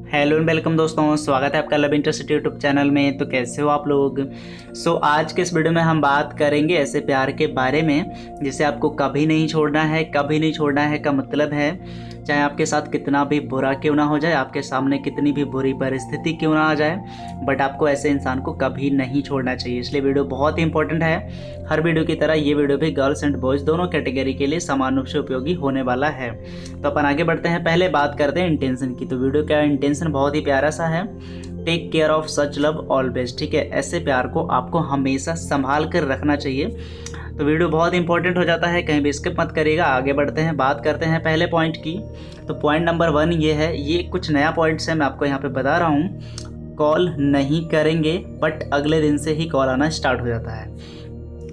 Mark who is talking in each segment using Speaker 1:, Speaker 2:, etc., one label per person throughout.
Speaker 1: Hello and welcome दोस्तों, स्वागत है आपका लव इंटरसिटी यूट्यूब चैनल में। तो कैसे हो आप लोग। आज के इस वीडियो में हम बात करेंगे ऐसे प्यार के बारे में जिसे आपको कभी नहीं छोड़ना है। कभी नहीं छोड़ना है का मतलब है चाहे आपके साथ कितना भी बुरा क्यों ना हो जाए, आपके सामने कितनी भी बुरी परिस्थिति क्यों ना आ जाए, बट आपको ऐसे इंसान को कभी नहीं छोड़ना चाहिए। इसलिए वीडियो बहुत ही इंपॉर्टेंट है। हर वीडियो की तरह ये वीडियो भी गर्ल्स एंड बॉयज़ दोनों कैटेगरी के लिए समान रूप से उपयोगी होने वाला है। तो अपन आगे बढ़ते हैं। पहले बात करते हैं इंटेंशन की। तो वीडियो का इंटेंशन बहुत ही प्यारा सा है, take care of such love always. ठीक है, ऐसे प्यार को आपको हमेशा संभाल कर रखना चाहिए। तो वीडियो बहुत इंपॉर्टेंट हो जाता है, कहीं भी स्किप मत करिएगा। आगे बढ़ते हैं, बात करते हैं पहले पॉइंट की। तो पॉइंट नंबर 1 ये है, ये कुछ नया पॉइंट्स है, मैं आपको यहाँ पे बता रहा हूँ। कॉल नहीं करेंगे बट अगले दिन से ही कॉल आना स्टार्ट हो जाता है।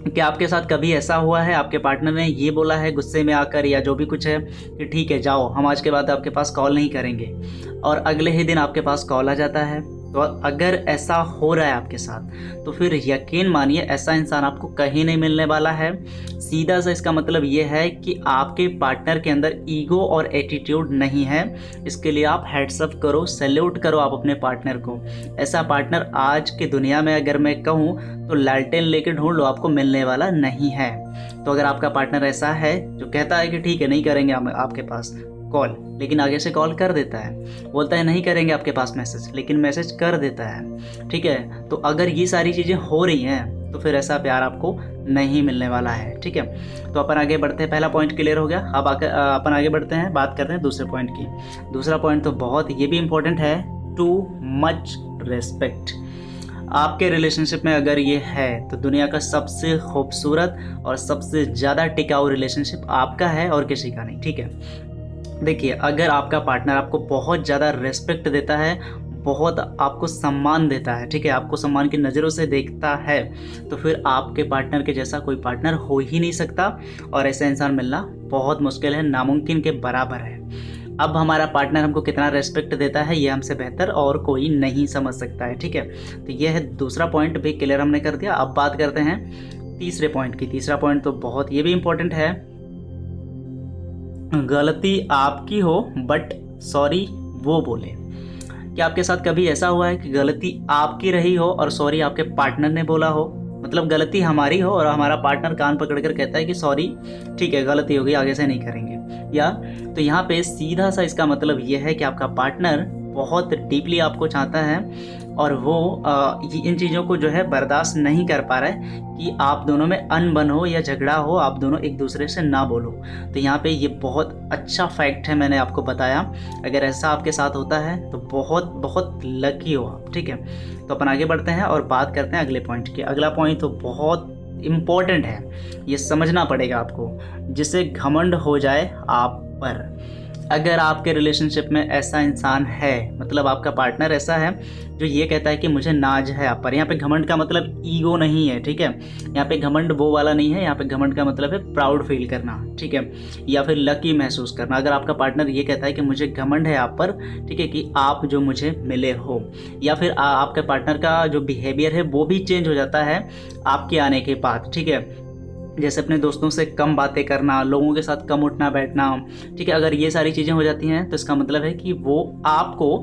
Speaker 1: क्या आपके साथ कभी ऐसा हुआ है, आपके पार्टनर ने ये बोला है गुस्से में आकर या जो भी कुछ है कि ठीक है जाओ, हम आज के बाद आपके पास कॉल नहीं करेंगे, और अगले ही दिन आपके पास कॉल आ जाता है? तो अगर ऐसा हो रहा है आपके साथ तो फिर यकीन मानिए ऐसा इंसान आपको कहीं नहीं मिलने वाला है। सीधा सा इसका मतलब ये है कि आपके पार्टनर के अंदर ईगो और एटीट्यूड नहीं है। इसके लिए आप हेड्स अप करो, सैल्यूट करो आप अपने पार्टनर को। ऐसा पार्टनर आज की दुनिया में अगर मैं कहूँ तो लालटेन लेके ढूंढ लो, आपको मिलने वाला नहीं है। तो अगर आपका पार्टनर ऐसा है जो कहता है कि ठीक है नहीं करेंगे हम आपके पास कॉल, लेकिन आगे से कॉल कर देता है, बोलता है नहीं करेंगे आपके पास मैसेज, लेकिन मैसेज कर देता है, ठीक है, तो अगर ये सारी चीज़ें हो रही हैं तो फिर ऐसा प्यार आपको नहीं मिलने वाला है। ठीक है, तो अपन आगे बढ़ते हैं। पहला पॉइंट क्लियर हो गया। अब अपन आगे बढ़ते हैं, बात करते हैं दूसरे पॉइंट की। दूसरा पॉइंट तो बहुत ये भी इम्पोर्टेंट है, टू मच रेस्पेक्ट। आपके रिलेशनशिप में अगर ये है तो दुनिया का सबसे खूबसूरत और सबसे ज़्यादा टिकाऊ रिलेशनशिप आपका है और किसी का नहीं। ठीक है, देखिए अगर आपका पार्टनर आपको बहुत ज़्यादा रेस्पेक्ट देता है, बहुत आपको सम्मान देता है, ठीक है, आपको सम्मान की नज़रों से देखता है, तो फिर आपके पार्टनर के जैसा कोई पार्टनर हो ही नहीं सकता, और ऐसा इंसान मिलना बहुत मुश्किल है, नामुमकिन के बराबर है। अब हमारा पार्टनर हमको कितना रेस्पेक्ट देता है ये हमसे बेहतर और कोई नहीं समझ सकता है। ठीक है, तो यह है दूसरा पॉइंट भी क्लियर हमने कर दिया। अब बात करते हैं तीसरे पॉइंट की। तीसरा पॉइंट तो बहुत ये भी इम्पोर्टेंट है, गलती आपकी हो बट सॉरी वो बोले। क्या आपके साथ कभी ऐसा हुआ है कि गलती आपकी रही हो और सॉरी आपके पार्टनर ने बोला हो? मतलब गलती हमारी हो और हमारा पार्टनर कान पकड़कर कहता है कि सॉरी ठीक है गलती हो गई, आगे से नहीं करेंगे। या तो यहाँ पे सीधा सा इसका मतलब ये है कि आपका पार्टनर बहुत डीपली आपको चाहता है और वो इन चीज़ों को जो है बर्दाश्त नहीं कर पा रहा है कि आप दोनों में अनबन हो या झगड़ा हो, आप दोनों एक दूसरे से ना बोलो। तो यहाँ पे ये बहुत अच्छा फैक्ट है, मैंने आपको बताया। अगर ऐसा आपके साथ होता है तो बहुत बहुत लकी हो आप। ठीक है, तो अपन आगे बढ़ते हैं और बात करते हैं अगले पॉइंट की। अगला पॉइंट तो बहुत इम्पोर्टेंट है, ये समझना पड़ेगा आपको, जिसे घमंड हो जाए आप पर। अगर आपके रिलेशनशिप में ऐसा इंसान है, मतलब आपका पार्टनर ऐसा है जो ये कहता है कि मुझे नाज है आप पर। यहाँ पे घमंड का मतलब ईगो नहीं है, ठीक है, यहाँ पे घमंड वो वाला नहीं है। यहाँ पे घमंड का मतलब है प्राउड फील करना, ठीक है, या फिर लकी महसूस करना। अगर आपका पार्टनर ये कहता है कि मुझे घमंड है आप पर, ठीक है, कि आप जो मुझे मिले हो, या फिर आपके पार्टनर का जो बिहेवियर है वो भी चेंज हो जाता है आपके आने के बाद। ठीक है, जैसे अपने दोस्तों से कम बातें करना, लोगों के साथ कम उठना बैठना, ठीक है, अगर ये सारी चीज़ें हो जाती हैं तो इसका मतलब है कि वो आपको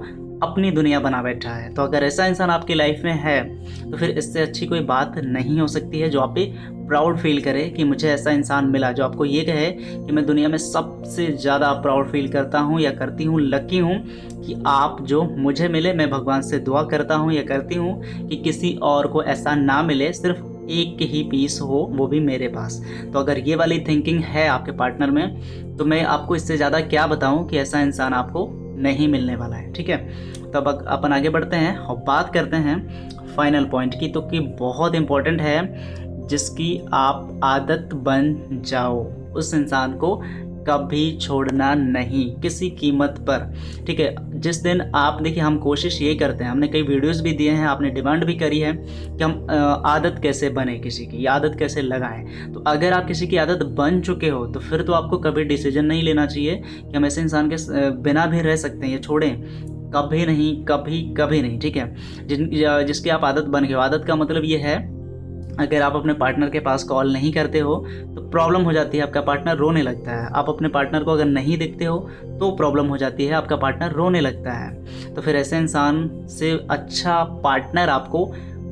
Speaker 1: अपनी दुनिया बना बैठा है। तो अगर ऐसा इंसान आपकी लाइफ में है तो फिर इससे अच्छी कोई बात नहीं हो सकती है जो आप पे प्राउड फील करे कि मुझे ऐसा इंसान मिला, जो आपको ये कहे कि मैं दुनिया में सबसे ज़्यादा प्राउड फील करता हूँ या करती हूँ, लकी हूँ कि आप जो मुझे मिले। मैं भगवान से दुआ करता हूँ या करती हूँ कि किसी और को ऐसा ना मिले, सिर्फ एक ही पीस हो, वो भी मेरे पास। तो अगर ये वाली थिंकिंग है आपके पार्टनर में तो मैं आपको इससे ज़्यादा क्या बताऊं कि ऐसा इंसान आपको नहीं मिलने वाला है। ठीक है, तो अब अपन आगे बढ़ते हैं और बात करते हैं फाइनल पॉइंट की, तो कि बहुत इम्पोर्टेंट है, जिसकी आप आदत बन जाओ। उस इंसान को कभी छोड़ना नहीं, किसी कीमत पर। ठीक है, जिस दिन आप देखिए, हम कोशिश ये करते हैं, हमने कई वीडियोस भी दिए हैं, आपने डिमांड भी करी है कि हम आदत कैसे बने किसी की, आदत कैसे लगाएं। तो अगर आप किसी की आदत बन चुके हो तो फिर तो आपको कभी डिसीजन नहीं लेना चाहिए कि हम ऐसे इंसान के बिना भी रह सकते हैं, ये छोड़ें, कभी नहीं, कभी कभी नहीं। ठीक है, जिसकी आप आदत बन गए हो। आदत का मतलब ये है अगर आप अपने पार्टनर के पास कॉल नहीं करते हो तो प्रॉब्लम हो जाती है, आपका पार्टनर रोने लगता है। आप अपने पार्टनर को अगर नहीं दिखते हो तो प्रॉब्लम हो जाती है, आपका पार्टनर रोने लगता है। तो फिर ऐसे इंसान से अच्छा पार्टनर आपको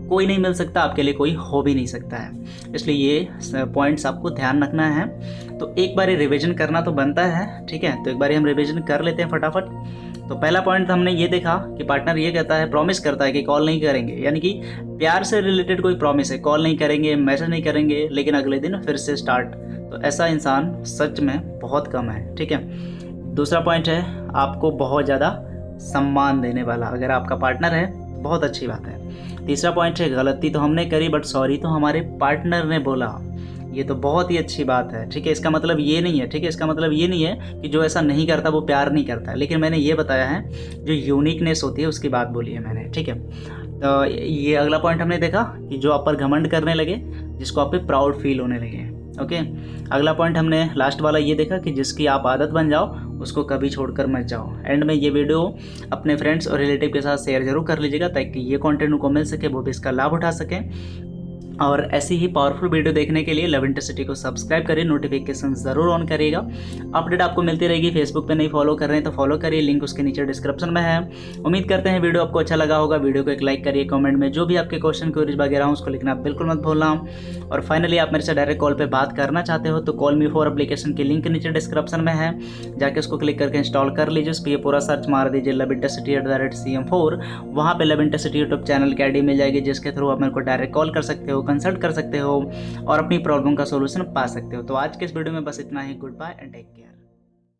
Speaker 1: कोई नहीं मिल सकता, आपके लिए कोई हो भी नहीं सकता है। इसलिए ये पॉइंट्स आपको ध्यान रखना है। तो एक बार रिविजन करना तो बनता है, ठीक है। तो एक बार हम रिविजन कर लेते हैं फटाफट। तो पहला पॉइंट हमने ये देखा कि पार्टनर ये कहता है, प्रॉमिस करता है कि कॉल नहीं करेंगे, यानी कि प्यार से रिलेटेड कोई प्रॉमिस है, कॉल नहीं करेंगे, मैसेज नहीं करेंगे, लेकिन अगले दिन फिर से स्टार्ट। तो ऐसा इंसान सच में बहुत कम है, ठीक है। दूसरा पॉइंट है आपको बहुत ज़्यादा सम्मान देने वाला, अगर आपका पार्टनर है तो बहुत अच्छी बात है। तीसरा पॉइंट है गलती तो हमने करी बट सॉरी तो हमारे पार्टनर ने बोला, ये तो बहुत ही अच्छी बात है, ठीक है। इसका मतलब ये नहीं है, ठीक है, इसका मतलब ये नहीं है कि जो ऐसा नहीं करता वो प्यार नहीं करता, लेकिन मैंने ये बताया है जो यूनिकनेस होती है उसकी बात बोली है मैंने, ठीक है। तो ये अगला पॉइंट हमने देखा कि जो आप पर घमंड करने लगे, जिसको आप पे प्राउड फील होने लगे, ओके। अगला पॉइंट हमने लास्ट वाला ये देखा कि जिसकी आप आदत बन जाओ उसको कभी छोड़कर मत जाओ। एंड में ये वीडियो अपने फ्रेंड्स और रिलेटिव के साथ शेयर जरूर कर लीजिएगा ताकि ये कंटेंट उनको मिल सके, वो भी इसका लाभ उठा सकें। और ऐसी ही पावरफुल वीडियो देखने के लिए लव इंटरसिटी को सब्सक्राइब करिए, नोटिफिकेशन ज़रूर ऑन करिएगा। अपडेट आपको मिलती रहेगी। फेसबुक पे नहीं फॉलो कर रहे हैं तो फॉलो करिए, लिंक उसके नीचे डिस्क्रिप्शन में है। उम्मीद करते हैं वीडियो आपको अच्छा लगा होगा। वीडियो को एक लाइक करिए, कमेंट में जो भी आपके क्वेश्चन क्वेरीज वगैरह हो उसको लिखना बिल्कुल मत भूलना। और फाइनली आप मेरे से डायरेक्ट कॉल पर बात करना चाहते हो तो कॉल मी फॉर एप्लीकेशन की लिंक नीचे डिस्क्रिप्शन में है, जाके उसको क्लिक करके इंस्टॉल कर लीजिए। उस पर पूरा सर्च मार दीजिए लव इंटरसिटी @CM4, वहाँ पे लव इंटरसिटी यूट्यूब चैनल की आईडी मिल जाएगी, जिसके थ्रू आप मेरे को डायरेक्ट कॉल कर सकते हो, कंसल्ट कर सकते हो और अपनी प्रॉब्लम का सॉल्यूशन पा सकते हो। तो आज के इस वीडियो में बस इतना ही। Good bye and take care.